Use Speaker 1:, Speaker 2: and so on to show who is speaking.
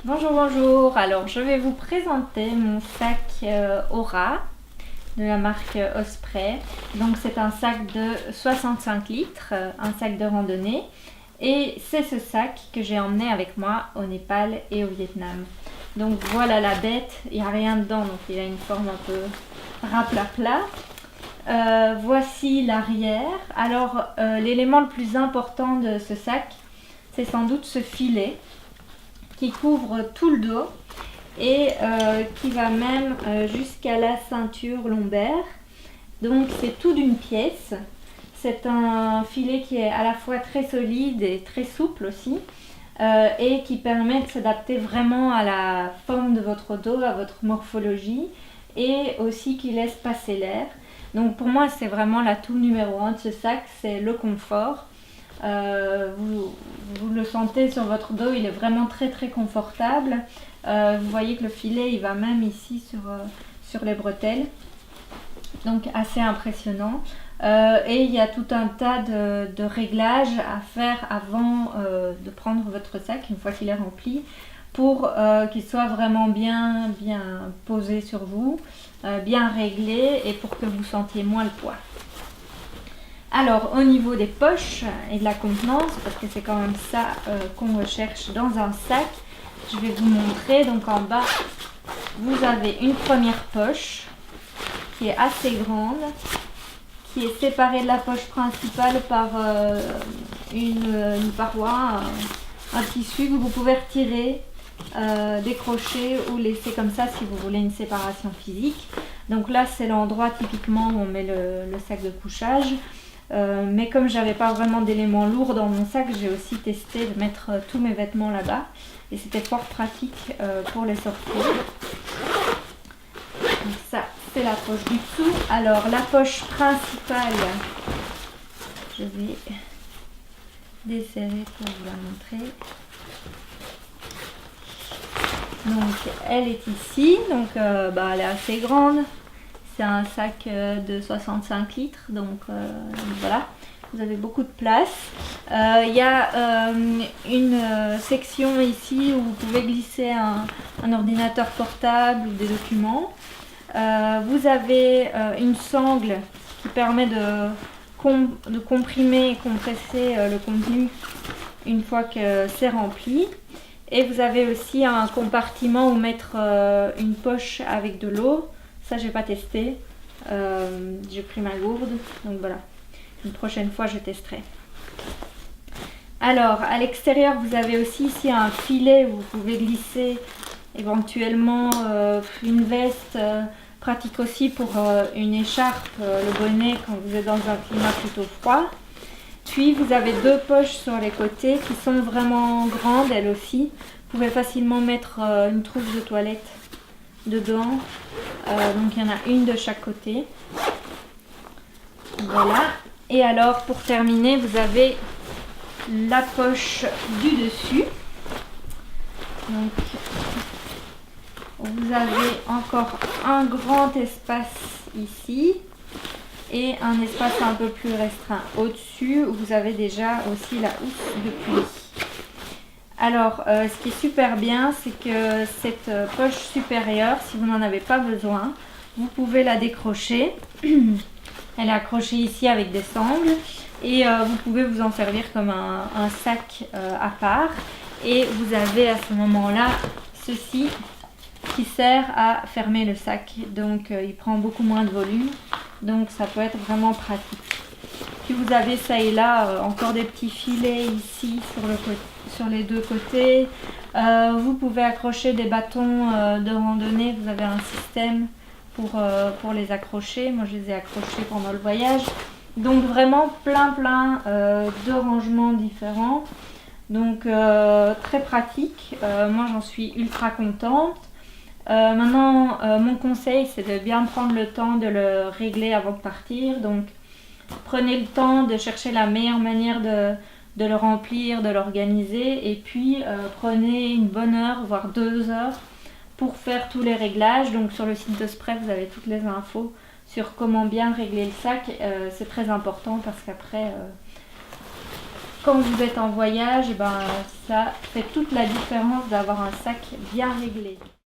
Speaker 1: Bonjour, bonjour. Alors, je vais vous présenter mon sac Aura de la marque Osprey. Donc, c'est un sac de 65 litres, un sac de randonnée. Et c'est ce sac que j'ai emmené avec moi au Népal et au Vietnam. Donc, voilà la bête. Il n'y a rien dedans, donc il a une forme un peu raplapla. Voici l'arrière. Alors, l'élément le plus important de ce sac, c'est sans doute ce filet qui couvre tout le dos et qui va même jusqu'à la ceinture lombaire. Donc c'est tout d'une pièce. C'est un filet qui est à la fois très solide et très souple aussi et qui permet de s'adapter vraiment à la forme de votre dos, à votre morphologie et aussi qui laisse passer l'air. Donc pour moi c'est vraiment l'atout numéro 1 de ce sac, c'est le confort. Vous le sentez sur votre dos, il est vraiment très très confortable. Vous voyez que le filet il va même ici sur les bretelles, donc assez impressionnant. Et il y a tout un tas de réglages à faire avant de prendre votre sac une fois qu'il est rempli, pour qu'il soit vraiment bien posé sur vous, bien réglé, et pour que vous sentiez moins le poids. Alors au niveau des poches et de la contenance, parce que c'est quand même ça qu'on recherche dans un sac, je vais vous montrer. Donc en bas, vous avez une première poche qui est assez grande, qui est séparée de la poche principale par une paroi, un tissu que vous pouvez retirer, décrocher ou laisser comme ça si vous voulez une séparation physique. Donc là c'est l'endroit typiquement où on met le sac de couchage. Mais comme j'avais pas vraiment d'éléments lourds dans mon sac, j'ai aussi testé de mettre tous mes vêtements là-bas et c'était fort pratique pour les sortir. Donc ça c'est la poche du dessous. Alors la poche principale, je vais desserrer pour vous la montrer. Donc elle est ici, donc elle est assez grande. C'est un sac de 65 litres, donc voilà, vous avez beaucoup de place. Il y a une section ici où vous pouvez glisser un ordinateur portable ou des documents. Vous avez une sangle qui permet de comprimer et compresser le contenu une fois que c'est rempli. Et vous avez aussi un compartiment où mettre une poche avec de l'eau. Ça, j'ai pas testé. J'ai pris ma gourde. Donc voilà. Une prochaine fois, je testerai. Alors, à l'extérieur, vous avez aussi ici un filet où vous pouvez glisser éventuellement une veste. Pratique aussi pour une écharpe, le bonnet quand vous êtes dans un climat plutôt froid. Puis, vous avez deux poches sur les côtés qui sont vraiment grandes, elles aussi. Vous pouvez facilement mettre une trousse de toilette dedans, donc il y en a une de chaque côté. Voilà. Et alors pour terminer, vous avez la poche du dessus. Donc vous avez encore un grand espace ici et un espace un peu plus restreint au-dessus où vous avez déjà aussi la housse de pluie. Alors, ce qui est super bien, c'est que cette poche supérieure, si vous n'en avez pas besoin, vous pouvez la décrocher. Elle est accrochée ici avec des sangles et vous pouvez vous en servir comme un sac à part. Et vous avez à ce moment-là ceci qui sert à fermer le sac. Donc, il prend beaucoup moins de volume. Donc, ça peut être vraiment pratique. Puis vous avez ça et là encore des petits filets ici sur les deux côtés. Vous pouvez accrocher des bâtons de randonnée. Vous avez un système pour les accrocher. Moi je les ai accrochés pendant le voyage. Donc vraiment plein de rangements différents. Donc très pratique. Moi j'en suis ultra contente. Maintenant mon conseil c'est de bien prendre le temps de le régler avant de partir. Donc prenez le temps de chercher la meilleure manière de le remplir, de l'organiser, et puis prenez une bonne heure, voire 2 heures pour faire tous les réglages. Donc sur le site d'Osprey, vous avez toutes les infos sur comment bien régler le sac. C'est très important parce qu'après, quand vous êtes en voyage, eh ben, ça fait toute la différence d'avoir un sac bien réglé.